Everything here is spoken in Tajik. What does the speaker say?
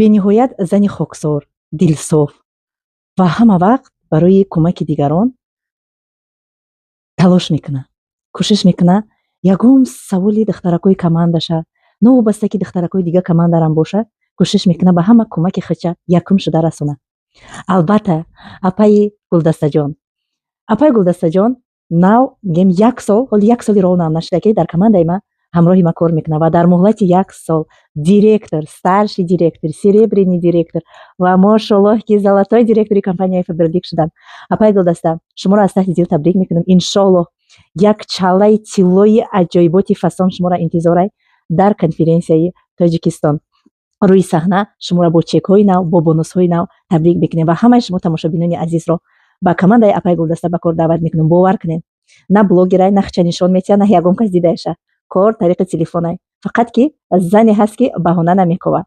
бениҳоят зани хоксор, дилсоф ва ҳама вақт барои кӯмаки дигарон талош мекунад, кӯшиш мекунад. Ягон саволи духтаракҳои командаша, новобаста ки духтаракҳои дигар командарам боша, кӯшиш мекунад ба ҳама кӯмаки худша якум шуда расонад. Албатта апаи Гулдастаҷон нав мегем 1 сол, ҳоли 1 соли роҳ нам нашуда ки дар командаи ман ҳамроҳи ман кор мекунад ва дар муҳлати 1 сол директор, старший директор, серебряный директор ва мошаллоҳ ки золотой директори компанияи Фаберлик шуданд. Апаи Гулдаста, шуморо аз таҳти дил табрик мекунам. Иншоаллоҳ як чалаи тиллои аҷоиботи фасон шуморо интизорай дар конференсияи Тоҷикистон. Рӯи саҳна шуморо бо чекҳои нав, бо бонусҳои нав табрик мекунем ва ҳамаи шумо тамошобинони азизро ба командаи апаи Гулдаста ба кор даъват мекунем. Бовар кунем, на блогерай, на хча нишон метиҳад, на ягон кас дидаяша. Кор тариқи телефонай. Фақат ки зане ҳаст ки баҳона намекова.